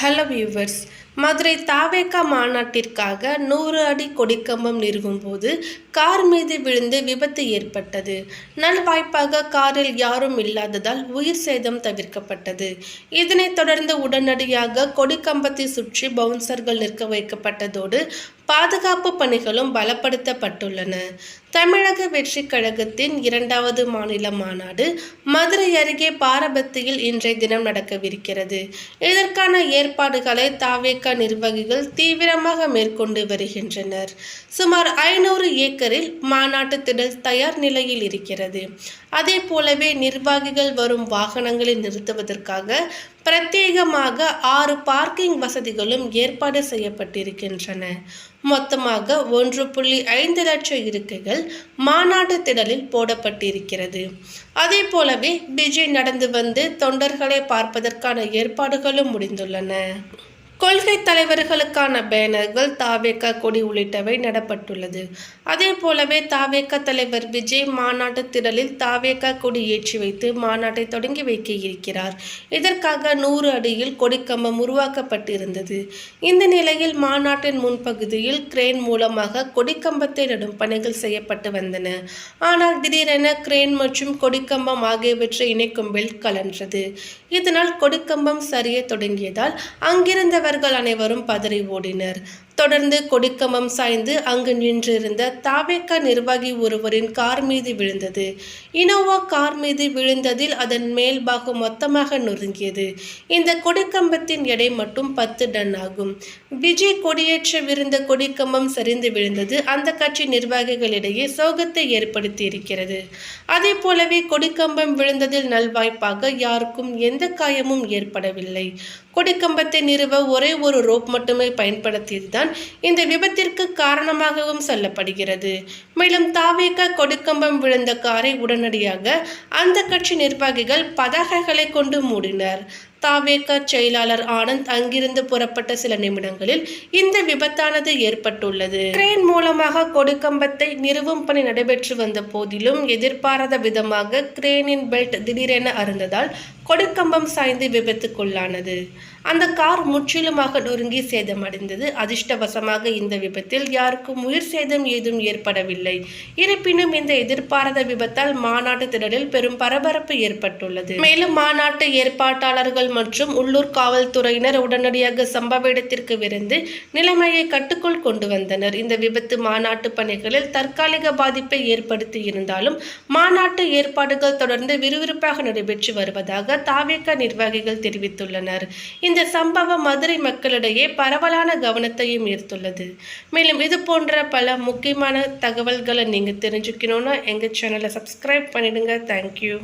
Hello viewers, Madurai தாவேக மாநாட்டிற்காக 100 அடி கொடிக்கம்பம் நிறுவும் போது கார் மீது விழுந்து விபத்து ஏற்பட்டது. நல்வாய்ப்பாக காரில் யாரும் இல்லாததால் உயிர் சேதம் தவிர்க்கப்பட்டது. இதனைத் தொடர்ந்து உடனடியாக கொடிக்கம்பத்தை சுற்றி பவுன்சர்கள் நிற்க வைக்கப்பட்டதோடு பாதுகாப்பு பணிகளும் பலப்படுத்தப்பட்டுள்ளன. தமிழக வெற்றிக் கழகத்தின் 2வது மாநில மாநாடு மதுரை அருகே பாரபத்தியில் இன்றைய தினம் நடக்கவிருக்கிறது. இதற்கான ஏற்பாடுகளை தாவேக நிர்வாகிகள் தீவிரமாக மேற்கொண்டு வருகின்றனர். சுமார் 500 ஏக்கரில் மாநாட்டு திடல் தயார் நிலையில் இருக்கிறது. அதே போலவே நிர்வாகிகள் வரும் வாகனங்களை நிறுத்துவதற்காக பிரத்யேகமாக 6 பார்க்கிங் வசதிகளும் ஏற்பாடு செய்யப்பட்டிருக்கின்றன. மொத்தமாக 1.5 லட்சம் இருக்கைகள் மாநாட்டு திடலில் போடப்பட்டிருக்கிறது. அதே போலவே விஜய் நடந்து வந்து தொண்டர்களை பார்ப்பதற்கான ஏற்பாடுகளும் முடிந்துள்ளன. கொள்கை தலைவர்களுக்கான பேனர்கள், தாவேக கொடி உள்ளிட்டவை நடப்பட்டுள்ளது. அதே போலவே தாவேக தலைவர் விஜய் மாநாட்டு திடலில் தாவேக கொடி ஏற்றி வைத்து மாநாட்டை தொடங்கி வைக்க இருக்கிறார். இதற்காக 100 அடியில் கொடிக்கம்பம் உருவாக்கப்பட்டிருந்தது. இந்த நிலையில் மாநாட்டின் முன்பகுதியில் கிரேன் மூலமாக கொடிக்கம்பத்தை நடும் பணிகள் செய்யப்பட்டு வந்தன. ஆனால் திடீரென கிரேன் மற்றும் கொடிக்கம்பம் ஆகியவற்றை இணைக்கும் பெல்ட் கலன்றது. இதனால் கொடிக்கம்பம் சரிய தொடங்கியதால் அங்கிருந்த அனைவரும் பதறி ஓடினர். தொடர்ந்து கொடிக்கம்பம் சாய்ந்து அங்கு நின்றிருந்த தாவேக நிர்வாகி ஒருவரின் கார் மீது விழுந்தது. இனோவா கார் மீது விழுந்ததில் அதன் மேல் பாகம் மொத்தமாக நொறுங்கியது. இந்த கொடிக்கம்பத்தின் எடை மட்டும் 10 டன் ஆகும். விஜய் கொடியேற்றவிருந்த கொடிக்கம்பம் சரிந்து விழுந்தது அந்த கட்சி நிர்வாகிகளிடையே சோகத்தை ஏற்படுத்தி இருக்கிறது. அதே போலவே கொடிக்கம்பம் விழுந்ததில் நல்வாய்ப்பாக யாருக்கும் எந்த காயமும் ஏற்படவில்லை. கொடிக்கம்பத்தை நிறுவ ஒரே ஒரு ரோப் மட்டுமே பயன்படுத்தியதுதான் இந்த விபத்திற்கு காரணமாகவும் சொல்லப்படுகிறது. மேலும் தாவேக கொடிக்கம்பம் விழுந்த காரை உடனடியாக அந்த கட்சி நிர்வாகிகள் பதாகைகளை கொண்டு மூடினர். தாவேக செயலாளர் ஆனந்த் அங்கிருந்து புறப்பட்ட சில நிமிடங்களில் இந்த விபத்தானது ஏற்பட்டுள்ளது. கிரேன் மூலமாக கொடிக்கம்பத்தை நிறுவும் பணி நடைபெற்று வந்த போதிலும் எதிர்பாராத விதமாக கிரேனின் பெல்ட் திடீரென அறுந்ததால் கொடிக்கம்பம் சாய்ந்து விபத்துக்குள்ளானது. அந்த கார் முற்றிலுமாக நொறுங்கி சேதமடைந்தது. அதிர்ஷ்டவசமாக இந்த விபத்தில் யாருக்கும் உயிர் சேதம் ஏதும் ஏற்படவில்லை. இருப்பினும் இந்த எதிர்பாராத விபத்தால் மாநாட்டு திடலில் பெரும் பரபரப்பு ஏற்பட்டுள்ளது. மேலும் மாநாட்டு ஏற்பாட்டாளர்கள் மற்றும் உள்ளூர் காவல்துறையினர் உடனடியாக சம்பவ இடத்திற்கு விரைந்து நிலைமையை கட்டுக்குள் கொண்டு வந்தனர். இந்த விபத்து மாநாட்டு பணிகளில் தற்காலிக பாதிப்பை ஏற்படுத்தி இருந்தாலும் மாநாட்டு ஏற்பாடுகள் தொடர்ந்து விறுவிறுப்பாக நடைபெற்று வருவதாக தாவேக நிர்வாகிகள் தெரிவித்துள்ளனர். இந்த சம்பவம் மதுரை மக்களிடையே பரவலான கவனத்தையும் ஈர்த்துள்ளது. மேலும் இது போன்ற பல முக்கியமான தகவல்களை நீங்க தெரிஞ்சுக்கணும்னா எங்க சேனலை சப்ஸ்கிரைப் பண்ணிடுங்க. தேங்க்யூ.